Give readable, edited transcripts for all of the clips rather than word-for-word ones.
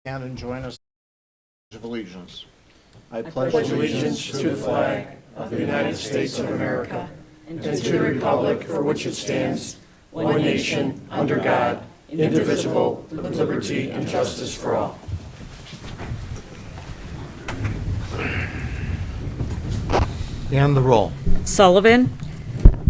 And join us in the Pledge of Allegiance. I pledge allegiance to the flag of the United States of America and to the republic for which it stands, one nation, under God, indivisible, with liberty and justice for all. And the roll. Sullivan.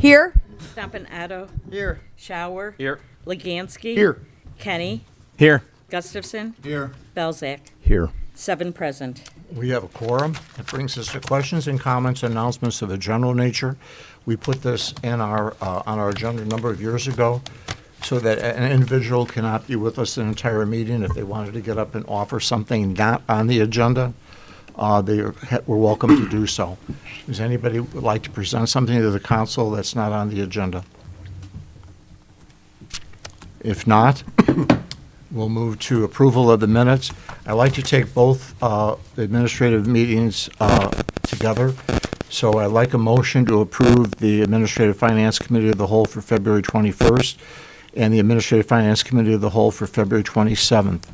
Here. Stompanato. Here. Shower. Here. Legansky. Here. Kenny. Here. Gustafson. Here. Belzak. Here. 7 present. We have a quorum. That brings us to questions and comments and announcements of a general nature. We put this in our on our agenda a number of years ago so that an individual cannot be with us the entire meeting. If they wanted to get up and offer something not on the agenda, they were welcome to do so. Does anybody would like to present something to the council that's not on the agenda? If not, we'll move to approval of the minutes. I like to take both administrative meetings together. So I'd like a motion to approve the Administrative Finance Committee of the Whole for February 21st and the Administrative Finance Committee of the Whole for February 27th.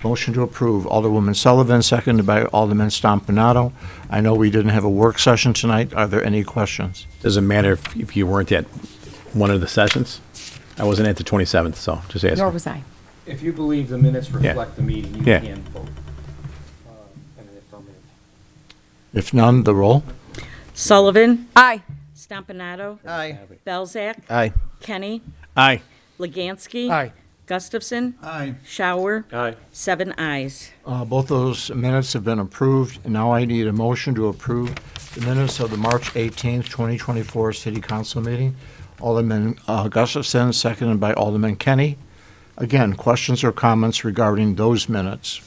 Motion to approve. Alderwoman Sullivan, seconded by Alderman Stompanato. I know we didn't have a work session tonight. Are there any questions? Doesn't matter if you weren't at one of the sessions. I wasn't at the 27th, so just asking. Nor was I. If you believe the minutes reflect the meeting, you Yeah. can vote. In the affirmative. If none, the roll. Sullivan. Aye. Stompanato. Aye. Belzak. Aye. Kenny. Aye. Legansky. Aye. Gustafson. Aye. Shower. Aye. 7 ayes. Both those minutes have been approved, and now I need a motion to approve the minutes of the March 18th, 2024 City Council meeting. Alderman Gustafson, seconded by Alderman Kenny. Again, questions or comments regarding those minutes?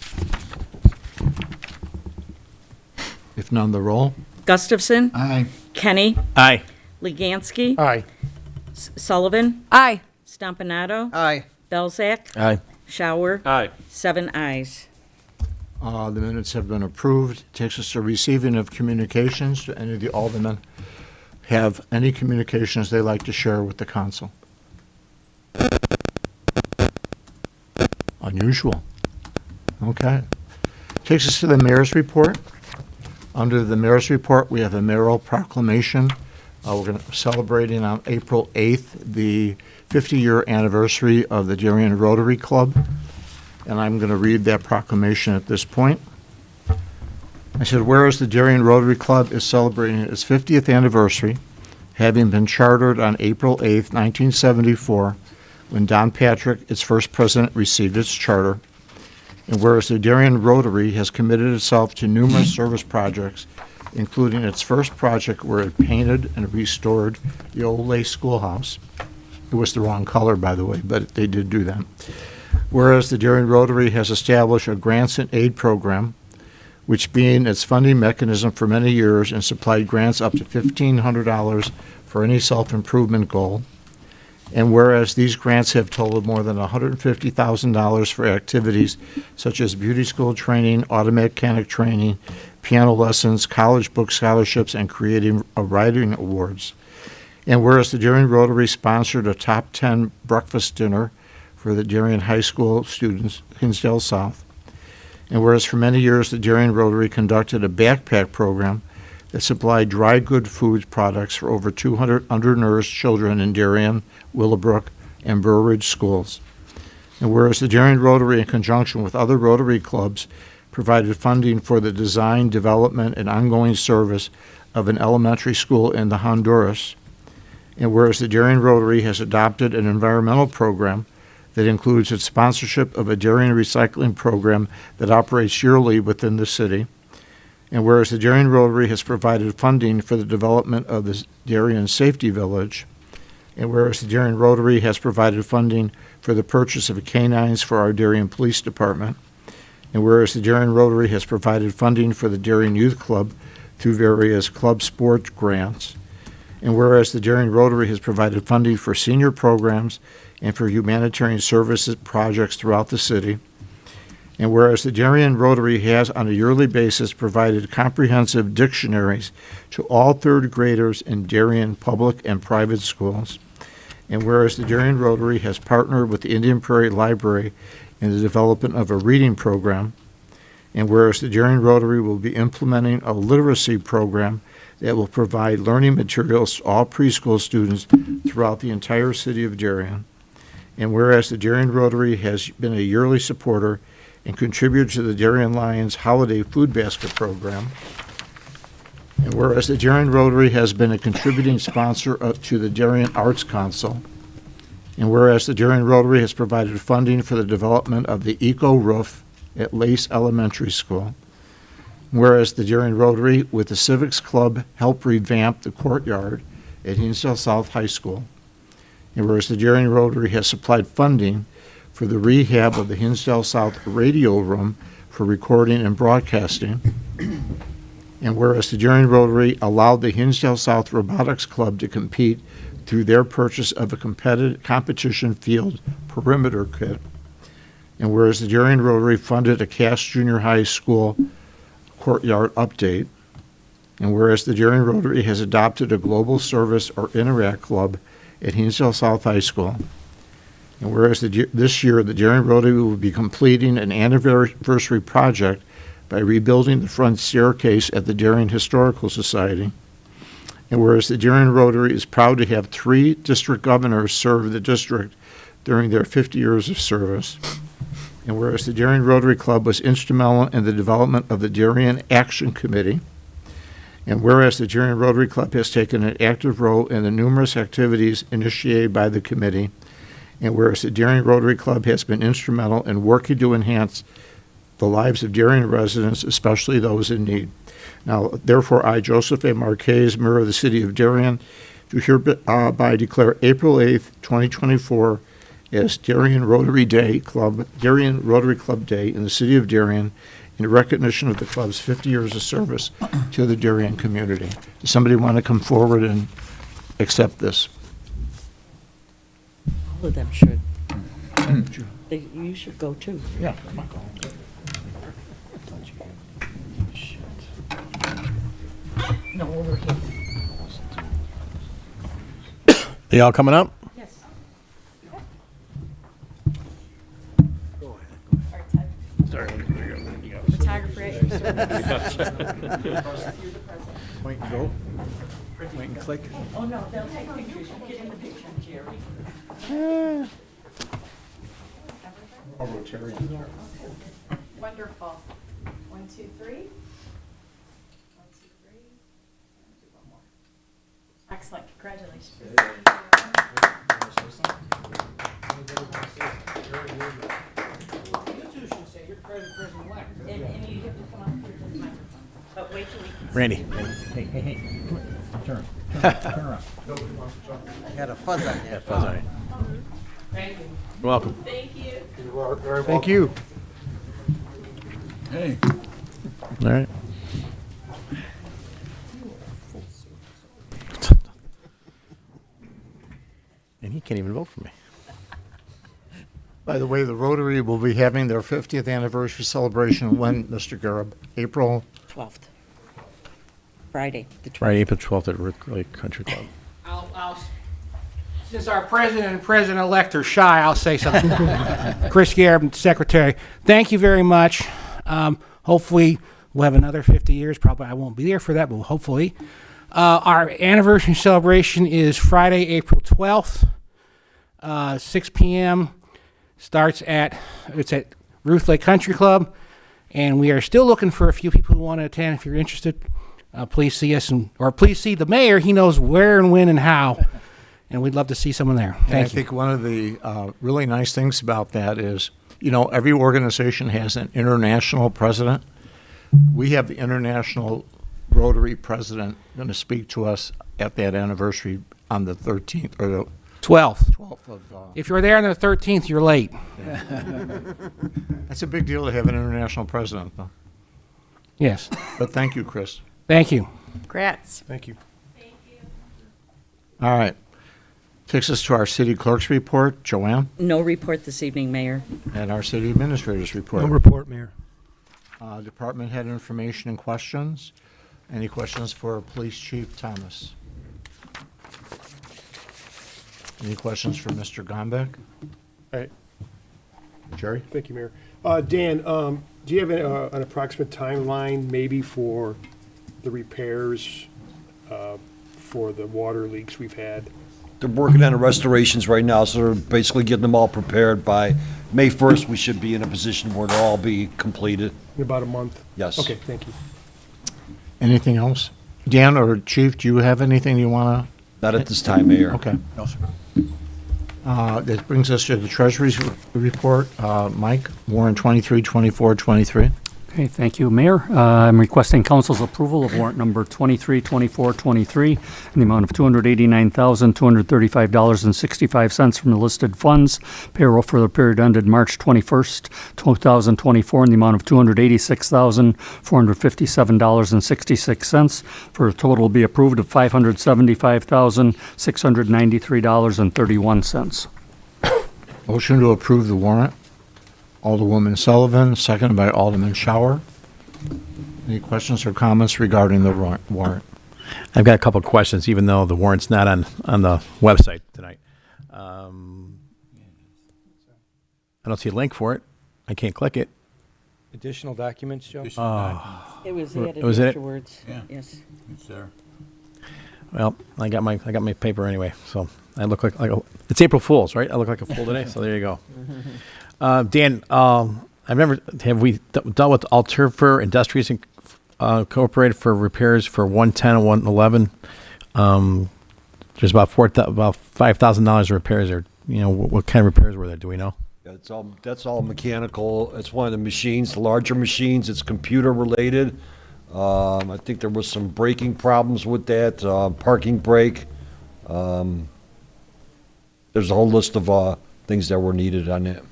If none, the roll. Gustafson. Aye. Kenny. Aye. Legansky. Aye. Sullivan. Aye. Stompanato. Aye. Belzak. Aye. Shower. Aye. 7 ayes. The minutes have been approved. Takes us to receiving of communications. Do any of the aldermen have any communications they'd like to share with the council? Unusual. Okay. Takes us to the mayor's report. Under the mayor's report, we have a mayoral proclamation. We're going to celebrating on April 8th the 50-year anniversary of the Darien Rotary Club. And I'm going to read that proclamation at this point. I said, whereas the Darien Rotary Club is celebrating its 50th anniversary, having been chartered on April 8th, 1974, when Don Patrick, its first president, received its charter, and whereas the Darien Rotary has committed itself to numerous service projects, including its first project where it painted and restored the old Lay Schoolhouse. It was the wrong color, by the way, but they did do that. Whereas the Darien Rotary has established a grants and aid program, which being its funding mechanism for many years and supplied grants up to $1,500 for any self-improvement goal. And whereas these grants have totaled more than $150,000 for activities such as beauty school training, auto mechanic training, piano lessons, college book scholarships, and creating writing awards. And whereas the Darien Rotary sponsored a top 10 breakfast dinner for the Darien High School students, Hinsdale South. And whereas for many years the Darien Rotary conducted a backpack program that supplied dry good food products for over 200 undernourished children in Darien, Willowbrook, and Burr Ridge schools. And whereas the Darien Rotary, in conjunction with other Rotary clubs, provided funding for the design, development, and ongoing service of an elementary school in the Honduras. And whereas the Darien Rotary has adopted an environmental program that includes its sponsorship of a Darien recycling program that operates yearly within the city. And whereas the Darien Rotary has provided funding for the development of the Darien Safety Village. And whereas the Darien Rotary has provided funding for the purchase of canines for our Darien Police Department. And whereas the Darien Rotary has provided funding for the Darien Youth Club through various club sport grants. And whereas the Darien Rotary has provided funding for senior programs and for humanitarian services projects throughout the city. And whereas the Darien Rotary has, on a yearly basis, provided comprehensive dictionaries to all third graders in Darien public and private schools. And whereas the Darien Rotary has partnered with the Indian Prairie Library and the development of a reading program. And whereas the Darien Rotary will be implementing a literacy program that will provide learning materials to all preschool students throughout the entire city of Darien. And whereas the Darien Rotary has been a yearly supporter and contributor to the Darien Lions Holiday Food Basket Program. And whereas the Darien Rotary has been a contributing sponsor to the Darien Arts Council. And whereas the Darien Rotary has provided funding for the development of the Eco Roof at Lace Elementary School. Whereas the Darien Rotary with the Civics Club helped revamp the courtyard at Hinsdale South High School. And whereas the Darien Rotary has supplied funding for the rehab of the Hinsdale South Radio Room for recording and broadcasting. And whereas the Darien Rotary allowed the Hinsdale South Robotics Club to compete through their purchase of a competition field perimeter kit. And whereas the Darien Rotary funded a Cass Junior High School courtyard update. And whereas the Darien Rotary has adopted a global service or Interact Club at Hinsdale South High School. And whereas this year the Darien Rotary will be completing an anniversary project by rebuilding the front staircase at the Darien Historical Society. And whereas the Darien Rotary is proud to have 3 district governors serve the district during their 50 years of service. And whereas the Darien Rotary Club was instrumental in the development of the Darien Action Committee. And whereas the Darien Rotary Club has taken an active role in the numerous activities initiated by the committee. And whereas the Darien Rotary Club has been instrumental in working to enhance the lives of Darien residents, especially those in need. Now, therefore, I, Joseph A. Marquez, Mayor of the City of Darien, do hereby declare April 8th, 2024 as Darien Rotary Club Day in the City of Darien in recognition of the club's 50 years of service to the Darien community. Does somebody want to come forward and accept this? All of them should. You should go too. Yeah. No, over here. They all coming up? Yes. Photographer at your service. Wait and go. Wait and click. Oh, no, they'll take pictures. You get in the picture, Jerry. Wonderful. 1, 2, 3. 1, 2, 3. And do one more. Excellent. Congratulations. And you have to come up here to the microphone. But wait till we can see. Randy. Hey, come here. Turn around. Had a fuzz on you. Fuzz on it. Thank you. You're welcome. Thank you. Thank you. Hey. All right. And he can't even vote for me. By the way, the Rotary will be having their 50th anniversary celebration when, Mr. Garib? April? 12th. Friday, the 12th. Friday, April 12th at Ruth Lake Country Club. Since our president and president-elect are shy, I'll say something. Chris Garib, Secretary, thank you very much. Hopefully, we'll have another 50 years. Probably I won't be there for that, but hopefully. Our anniversary celebration is Friday, April 12th, 6 p.m. It's at Ruth Lake Country Club, and we are still looking for a few people who want to attend. If you're interested, please see us, or please see the mayor. He knows where and when and how, and we'd love to see someone there. And I Thank you. think one of the really nice things about that is, every organization has an international president. We have the International Rotary president going to speak to us at that anniversary on the 13th or the 12th. 12th of. If you're there on the 13th, you're late. That's a big deal to have an international president, though. Yes. But thank you, Chris. Thank you. Congrats. Thank you. All right. Takes us to our city clerk's report. Joanne? No report this evening, Mayor. And our city administrator's report. No report, Mayor. Department head information and questions. Any questions for Police Chief Thomas? Any questions for Mr. Gombeck? Right. Jerry? Thank you, Mayor. Dan, do you have an approximate timeline maybe for the repairs for the water leaks we've had? They're working on the restorations right now, so they're basically getting them all prepared. By May 1st, we should be in a position where they'll all be completed. In about a month? Yes. Okay, thank you. Anything else? Dan or Chief, do you have anything you want Not at this time, Mayor. to? Okay. No, sir. That brings us to the Treasury's report. Mike, warrant 23, 24, 23. Okay, thank you, Mayor. I'm requesting council's approval of warrant number 232423 in the amount of $289,235.65 from the listed funds. Payroll for the period ended March 21st, 2024 in the amount of $286,457.66 for a total be approved of $575,693.31. Motion to approve the warrant. Alderwoman Sullivan, seconded by Alderman Shower. Any questions or comments regarding the warrant? I've got a couple of questions, even though the warrant's not on the website tonight. I don't see a link for it. I can't click it. Additional documents, Joe? It was added Was it? afterwards. Yes. Well, I got my paper anyway, so I look like it's April Fool's, right? I look like a fool today, so there you go. Dan, have we dealt with Alterfer Industries Incorporated for repairs for 110 and 111? There's about $5,000 of repairs there. You know, what kind of repairs were there? Do we know? That's all mechanical. It's one of the machines, the larger machines. It's computer related. I think there was some braking problems with that, parking brake. There's a whole list of things that were needed on it.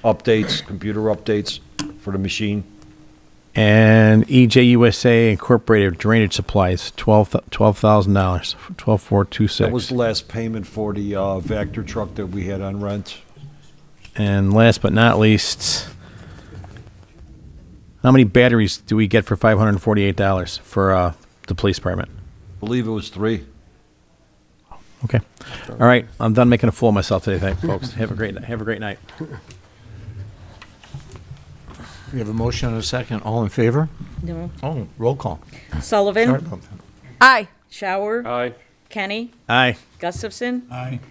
Updates, computer updates for the machine. And EJUSA Incorporated Drainage Supplies, $12,000, 12426. That was the last payment for the Vector truck that we had on rent. And last but not least, how many batteries do we get for $548 for the police department? I believe it was 3. Okay. All right. I'm done making a fool of myself today. Thanks, folks. Have a great night. We have a motion and a second. All in favor? No. Oh, roll call. Sullivan. Sorry about that. Aye. Shower. Aye. Kenny. Aye. Gustafson. Aye.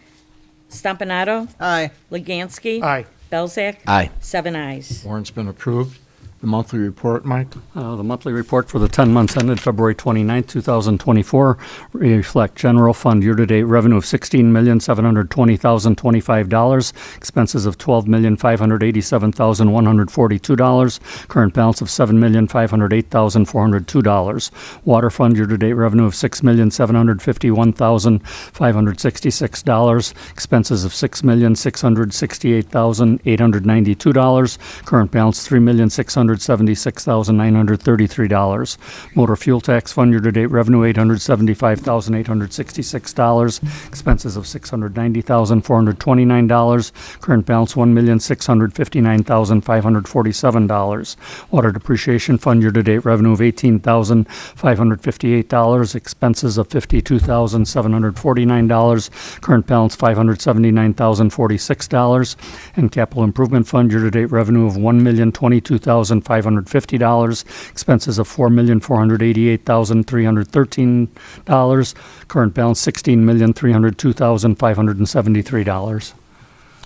Stompanato. Aye. Legansky. Aye. Belzak. Aye. 7 ayes. Warrant's been approved. The monthly report, Mike? The monthly report for the 10 months ended February 29, 2024 reflect general fund year-to-date revenue of $16,720,025, expenses of $12,587,142, current balance of $7,508,402. Water fund year-to-date revenue of $6,751,566, expenses of $6,668,892, current balance $3,676,933. Motor fuel tax fund year-to-date revenue $875,866. Expenses of $690,429. Current balance $1,659,547. Water depreciation fund year-to-date revenue of $18,558. Expenses of $52,749. Current balance $579,046. And capital improvement fund year-to-date revenue of $1,022,550. Expenses of $4,488,313. Current balance $16,302,573.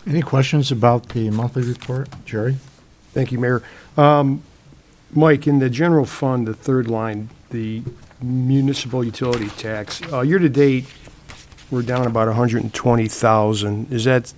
Any questions about the monthly report? Jerry? Thank you, Mayor. Mike, in the general fund, the third line, the municipal utility tax, year-to-date, we're down about 120,000. Is that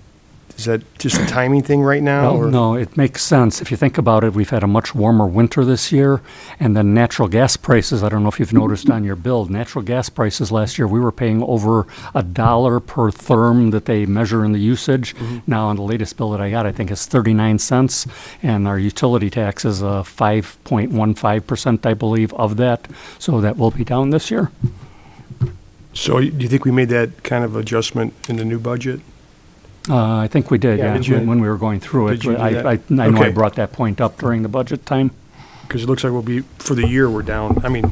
just a timing thing right now? or- No, it makes sense. If you think about it, we've had a much warmer winter this year, and then natural gas prices, I don't know if you've noticed on your bill, natural gas prices last year, we were paying over $1 per therm that they measure in the usage. Now, on the latest bill that I got, I think it's 39 cents, and our utility tax is 5.15%, I believe, of that, so that will be down this year. So do you think we made that kind of adjustment in the new budget? I think we did, Yeah, yeah, did you- when we were going through it. did you do I that? know I Okay. brought that point up during the budget time. Because it looks like we'll be, for the year, we're down. I mean,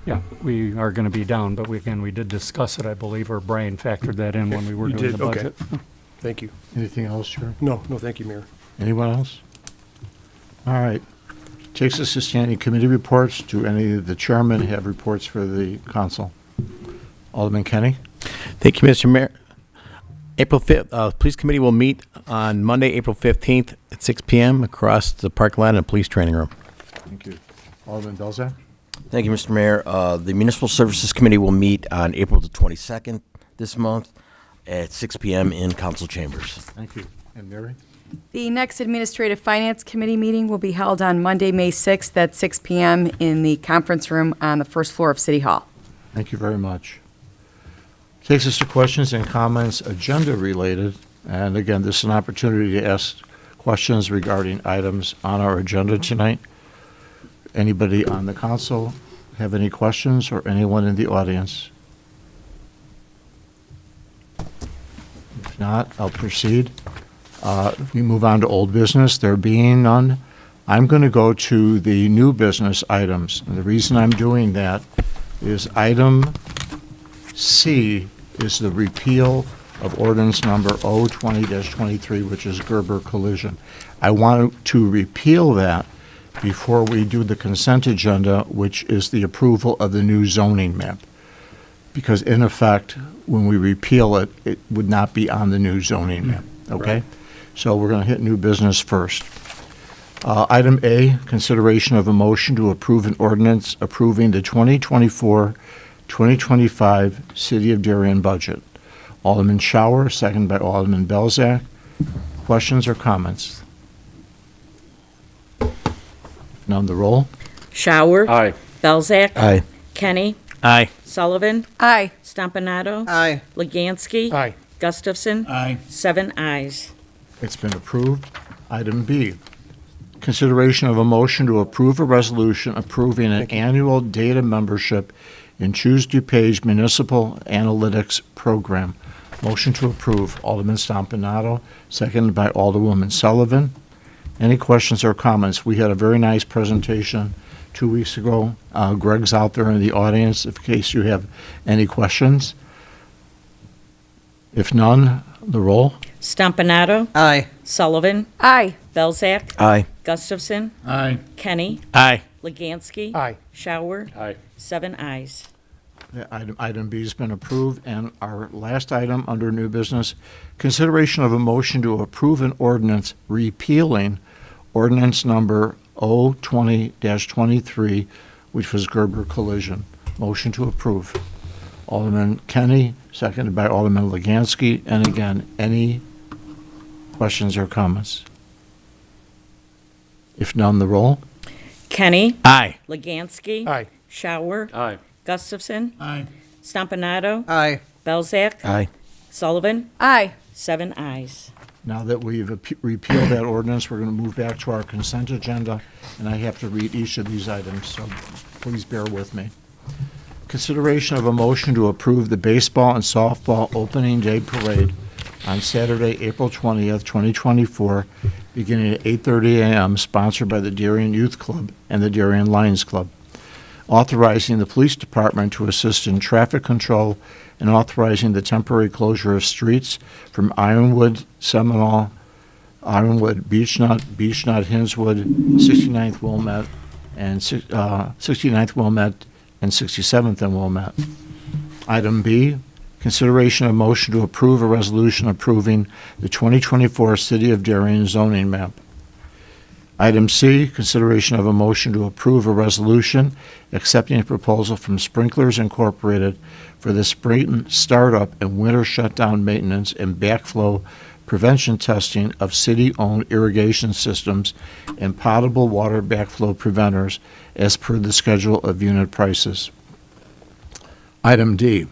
Yeah, we are going to be down, but we did discuss it, I believe, or Brian factored that in when we were You doing did? the Okay. budget. thank you. Anything else, Jerry? No, thank you, Mayor. Anyone else? All right. Takes us to standing committee reports. Do any of the chairmen have reports for the council? Alderman Kenny? Thank you, Mr. Mayor. April 5th, Police Committee will meet on Monday, April 15th at 6 p.m. across the parking lot in the police training room. Thank you. Alderman Belzak? Thank you, Mr. Mayor. The Municipal Services Committee will meet on April the 22nd this month at 6 p.m. in council chambers. Thank you. And Mary? The next Administrative Finance Committee meeting will be held on Monday, May 6th at 6 p.m. in the conference room on the first floor of City Hall. Thank you very much. Takes us to questions and comments, agenda related. And again, this is an opportunity to ask questions regarding items on our agenda tonight. Anybody on the council have any questions, or anyone in the audience? If not, I'll proceed. We move on to old business. There being none, I'm going to go to the new business items. And the reason I'm doing that is item C is the repeal of ordinance number 020-23, which is Gerber collision. I want to repeal that before we do the consent agenda, which is the approval of the new zoning map. Because in effect, when we repeal it, it would not be on the new zoning map, okay? Right. So we're going to hit new business first. Item A, consideration of a motion to approve an ordinance approving the 2024-2025 City of Darien budget. Alderman Shower, second by Alderman Belzak. Questions or comments? None, the roll. Shower. Aye. Belzak. Aye. Kenny. Aye. Sullivan. Aye. Stompanato. Aye. Legansky. Aye. Gustafson. Aye. 7 ayes. It's been approved. Item B, consideration of a motion to approve a resolution approving an annual data membership in Choose DuPage Municipal Analytics Program. Motion to approve. Alderman Stompanato, seconded by Alderwoman Sullivan. Any questions or comments? We had a very nice presentation 2 weeks ago. Greg's out there in the audience in case you have any questions. If none, the roll. Stompanato. Aye. Sullivan. Aye. Belzak. Aye. Gustafson. Aye. Kenny. Aye. Legansky. Aye. Shower. Aye. 7 ayes. Item B has been approved. And our last item under new business, consideration of a motion to approve an ordinance repealing ordinance number 020-23, which was Gerber collision. Motion to approve. Alderman Kenny, seconded by Alderman Legansky. And again, any questions or comments? If none, the roll. Kenny. Aye. Legansky. Aye. Shower. Aye. Gustafson. Aye. Stompanato. Aye. Belzak. Aye. Sullivan. Aye. 7 ayes. Now that we've repealed that ordinance, we're going to move back to our consent agenda, and I have to read each of these items, so please bear with me. Consideration of a motion to approve the baseball and softball opening day parade on Saturday, April 20th, 2024, beginning at 8:30 a.m., sponsored by the Darien Youth Club and the Darien Lions Club. Authorizing the police department to assist in traffic control and authorizing the temporary closure of streets from Ironwood, Seminole, Ironwood, Beechnut, Hinswood, 69th Wilmette, and 69th Wilmette and 67th and Wilmette. Item B, consideration of motion to approve a resolution approving the 2024 City of Darien zoning map. Item C, consideration of a motion to approve a resolution accepting a proposal from Sprinklers Incorporated for the spring startup and winter shutdown maintenance and backflow prevention testing of city-owned irrigation systems and potable water backflow preventers as per the schedule of unit prices. Item D,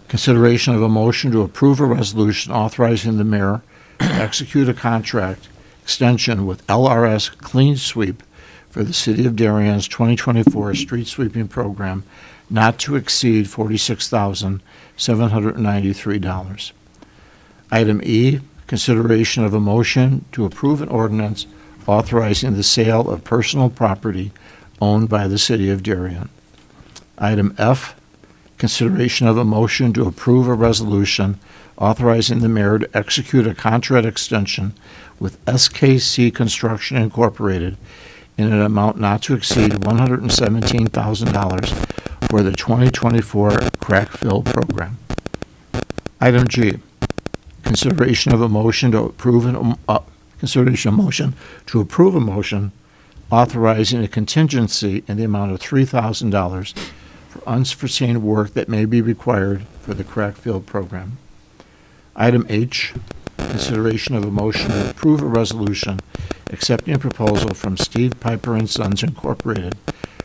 consideration of a motion to approve a resolution authorizing the mayor to execute a contract extension with LRS Clean Sweep for the City of Darien's 2024 street sweeping program not to exceed $46,793. Item E, consideration of a motion to approve an ordinance authorizing the sale of personal property owned by the City of Darien. Item F, consideration of a motion to approve a resolution authorizing the mayor to execute a contract extension with SKC Construction Incorporated in an amount not to exceed $117,000 for the 2024 crack fill program. Item G, consideration of a motion to approve a motion authorizing a contingency in the amount of $3,000 for unforeseen work that may be required for the crack fill program. Item H, consideration of a motion to approve a resolution accepting a proposal from Steve Piper and Sons Incorporated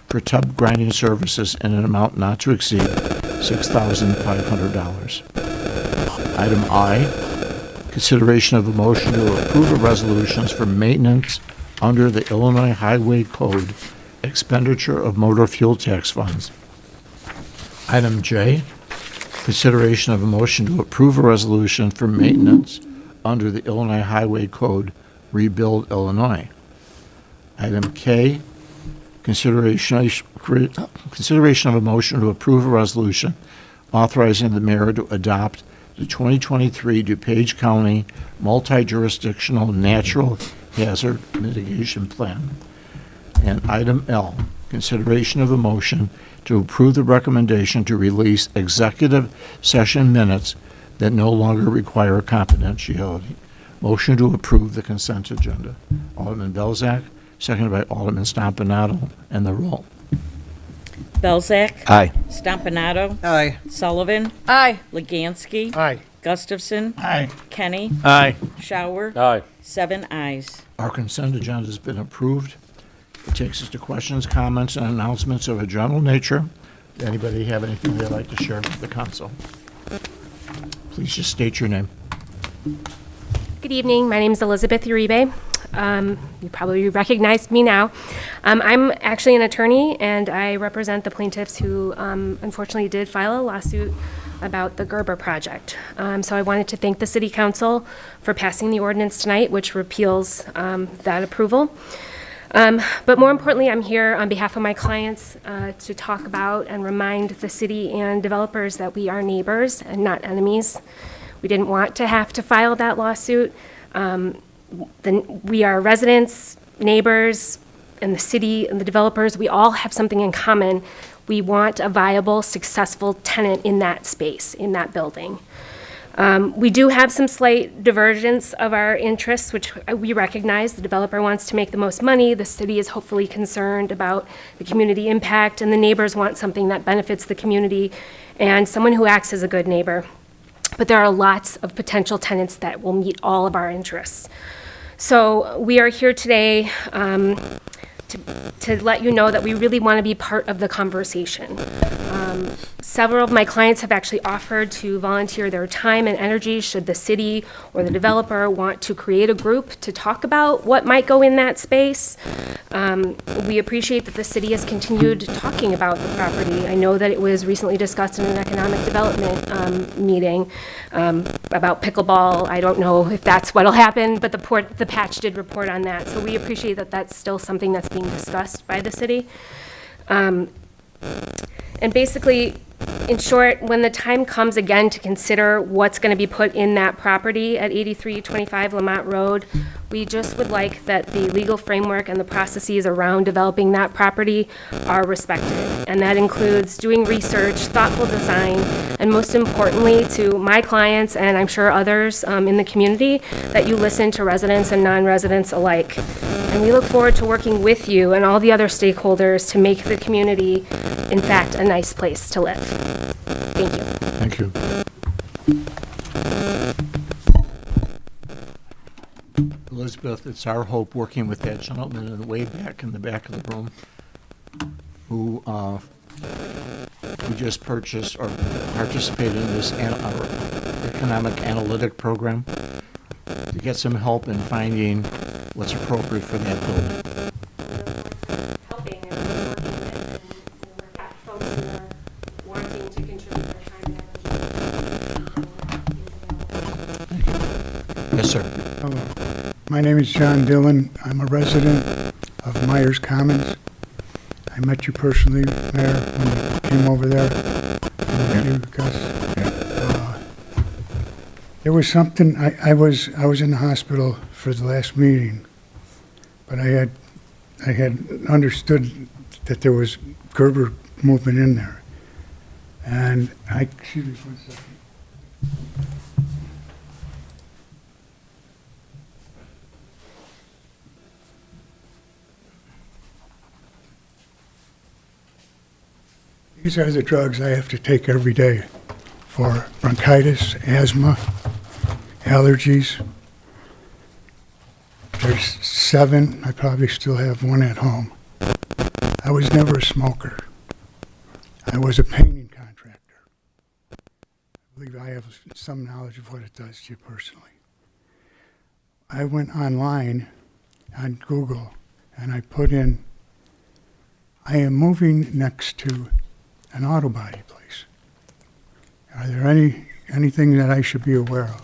for tub grinding services in an amount not to exceed $6,500. Item I, consideration of a motion to approve a resolutions for maintenance under the Illinois Highway Code expenditure of motor fuel tax funds. Item J, consideration of a motion to approve a resolution for maintenance under the Illinois Highway Code Rebuild Illinois. Item K, consideration of a motion to approve a resolution authorizing the mayor to adopt the 2023 DuPage County Multi-Jurisdictional Natural Hazard Mitigation Plan. And item L, consideration of a motion to approve the recommendation to release executive session minutes that no longer require confidentiality. Motion to approve the consent agenda. Alderman Belzak, seconded by Alderman Stompanato, and the roll. Belzak. Aye. Stompanato. Aye. Sullivan. Aye. Legansky. Aye. Gustafson. Aye. Kenny. Aye. Shower. Aye. 7 ayes. Our consent agenda has been approved. It takes us to questions, comments, and announcements of a general nature. Does anybody have anything they'd like to share with the council? Please just state your name. Good evening. My name is Elizabeth Uribe. You probably recognized me now. I'm actually an attorney, and I represent the plaintiffs who unfortunately did file a lawsuit about the Gerber project. So I wanted to thank the City Council for passing the ordinance tonight, which repeals that approval. But more importantly, I'm here on behalf of my clients to talk about and remind the city and developers that we are neighbors and not enemies. We didn't want to have to file that lawsuit. We are residents, neighbors, and the city and the developers. We all have something in common. We want a viable, successful tenant in that space, in that building. We do have some slight divergence of our interests, which we recognize. The developer wants to make the most money. The city is hopefully concerned about the community impact, and the neighbors want something that benefits the community and someone who acts as a good neighbor. But there are lots of potential tenants that will meet all of our interests. So we are here today to let you know that we really want to be part of the conversation. Several of my clients have actually offered to volunteer their time and energy should the city or the developer want to create a group to talk about what might go in that space. We appreciate that the city has continued talking about the property. I know that it was recently discussed in an economic development meeting about pickleball. I don't know if that's what'll happen, but the patch did report on that. So we appreciate that that's still something that's being discussed by the city. And basically, in short, when the time comes again to consider what's going to be put in that property at 8325 Lamont Road, we just would like that the legal framework and the processes around developing that property are respected. And that includes doing research, thoughtful design, and most importantly to my clients, and I'm sure others in the community, that you listen to residents and non-residents alike. And we look forward to working with you and all the other stakeholders to make the community, in fact, a nice place to live. Thank you. Thank you. Elizabeth, it's our hope, working with that gentleman in the way back in the back of the room, who just purchased or participated in this economic analytic program, to get some help in finding what's appropriate for that building. Helping and working and we've got folks who are wanting to contribute their time and energy. Yes, sir. Hello. My name is John Dillon. I'm a resident of Myers Commons. I met you personally, Mayor, when you came over there. I met you, Gus. There was something, I was in the hospital for the last meeting, but I had understood that there was Gerber movement in there. And excuse me for a second. These are the drugs I have to take every day for bronchitis, asthma, allergies. There's 7. I probably still have 1 at home. I was never a smoker. I was a painting contractor. I believe I have some knowledge of what it does to you personally. I went online on Google and I put in, I am moving next to an auto body place. Are there anything that I should be aware of?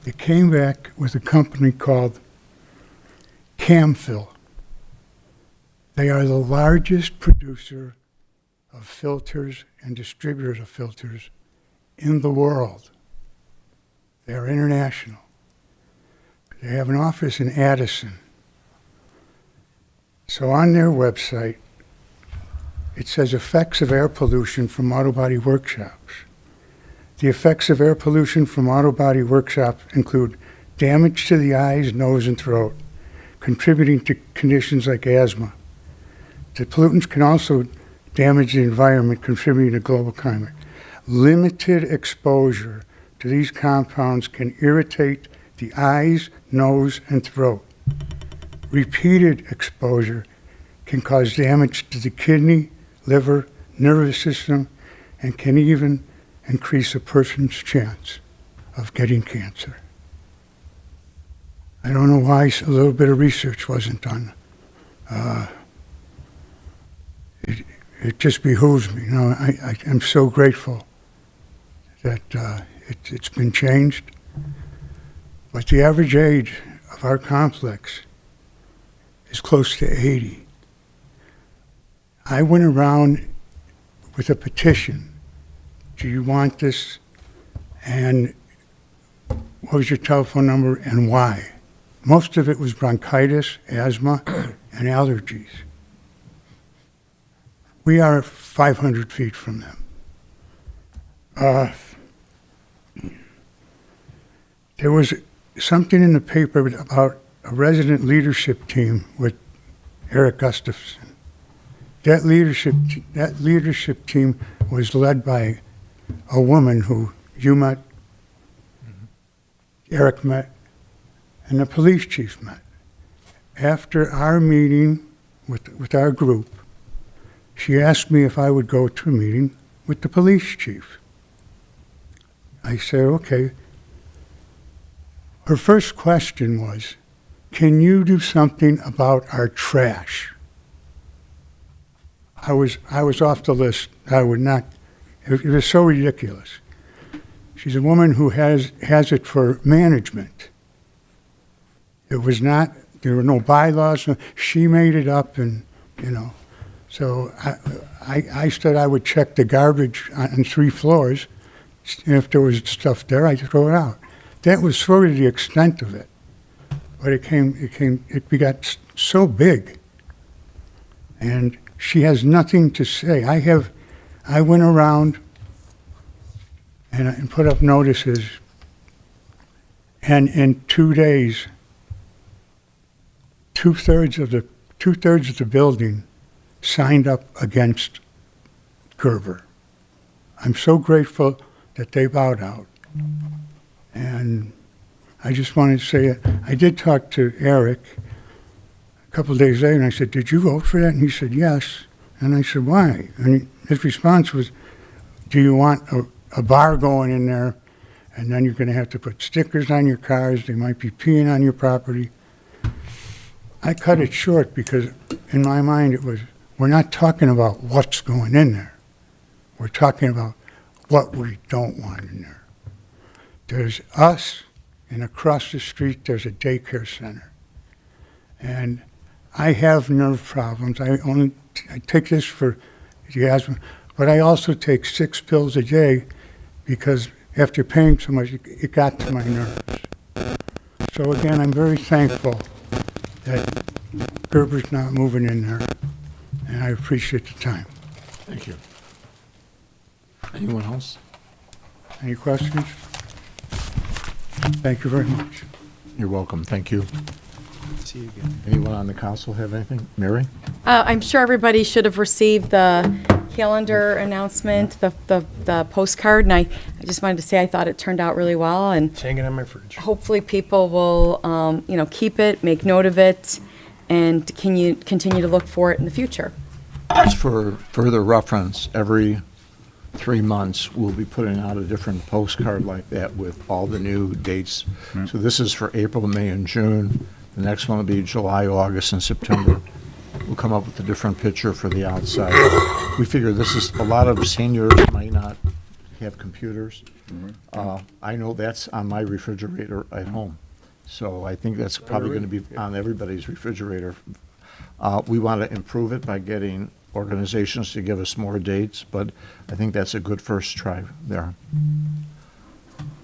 It came back with a company called Camfil. They are the largest producer of filters and distributors of filters in the world. They are international. They have an office in Addison. So on their website, it says effects of air pollution from auto body workshops. The effects of air pollution from auto body workshops include damage to the eyes, nose, and throat, contributing to conditions like asthma. The pollutants can also damage the environment, contributing to global climate. Limited exposure to these compounds can irritate the eyes, nose, and throat. Repeated exposure can cause damage to the kidney, liver, nervous system, and can even increase a person's chance of getting cancer. I don't know why a little bit of research wasn't done. It just behooves me. You know, I'm so grateful that it's been changed. But the average age of our complex is close to 80. I went around with a petition. Do you want this? And what was your telephone number and why? Most of it was bronchitis, asthma, and allergies. We are 500 feet from them. There was something in the paper about a resident leadership team with Eric Gustafson. That leadership team was led by a woman who you met, Eric met, and the police chief met. After our meeting with our group, she asked me if I would go to a meeting with the police chief. I said, okay. Her first question was, can you do something about our trash? I was off the list. I would not. It was so ridiculous. She's a woman who has it for management. It was not. There were no bylaws. She made it up, and you know. So I said I would check the garbage on 3 floors, and if there was stuff there, I'd throw it out. That was sort of the extent of it. But it got so big, and she has nothing to say. I went around and put up notices, and in 2 days, two-thirds of the building signed up against Gerber. I'm so grateful that they bowed out. And I just wanted to say, I did talk to Eric a couple of days later, and I said, did you vote for that? And he said, yes. And I said, why? And his response was, do you want a bar going in there, and then you're going to have to put stickers on your cars, they might be peeing on your property. I cut it short because in my mind it was, we're not talking about what's going in there. We're talking about what we don't want in there. There's us, and across the street there's a daycare center. And I have nerve problems. I take this for the asthma, but I also take 6 pills a day because after paying so much, it got to my nerves. So again, I'm very thankful that Gerber's not moving in there, and I appreciate the time. Thank you. Anyone else? Any questions? Thank you very much. You're welcome. Thank you. See you again. Anyone on the council have anything? Mary? I'm sure everybody should have received the calendar announcement, the postcard, and I just wanted to say I thought it turned out really well, and It's hanging on my fridge. hopefully people will, keep it, make note of it, and continue to look for it in the future. Just for further reference, every 3 months, we'll be putting out a different postcard like that with all the new dates. So this is for April, May, and June. The next one will be July, August, and September. We'll come up with a different picture for the outside. We figure this is, a lot of seniors might not have computers. I know that's on my refrigerator at home. So I think that's probably going to be on everybody's refrigerator. We want to improve it by getting organizations to give us more dates, but I think that's a good first try there.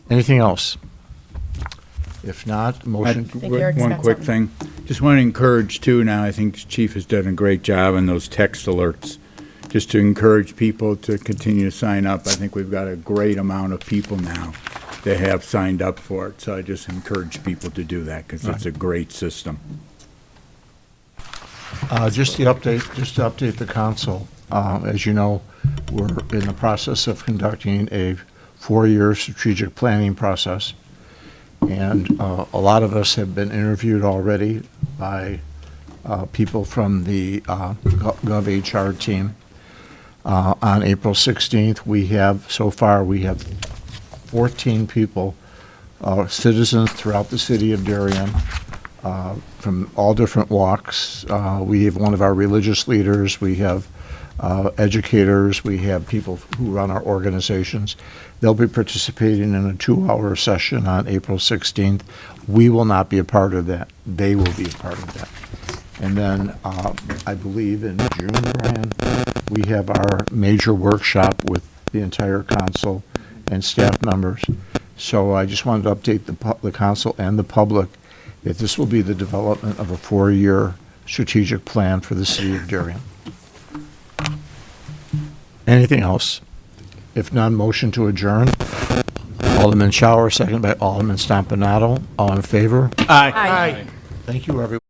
Anything else? If not, motion. think Eric's One got quick something. thing. Just want to encourage too, now I think the chief has done a great job on those text alerts. Just to encourage people to continue to sign up. I think we've got a great amount of people now that have signed up for it. So I just encourage people to do that because it's a great system. Just to update the council, as you know, we're in the process of conducting a 4-year strategic planning process. And a lot of us have been interviewed already by people from the GovHR team. On April 16th, we have 14 people, citizens throughout the city of Darien, from all different walks. We have one of our religious leaders, we have educators, we have people who run our organizations. They'll be participating in a 2-hour session on April 16th. We will not be a part of that. They will be a part of that. And then I believe in June, Brian, we have our major workshop with the entire council and staff members. So I just wanted to update the council and the public that this will be the development of a 4-year strategic plan for the city of Darien. Anything else? If none, motion to adjourn. Alderman Shower, second by Alderman Stompanato. All in favor? Aye. Thank you, everyone.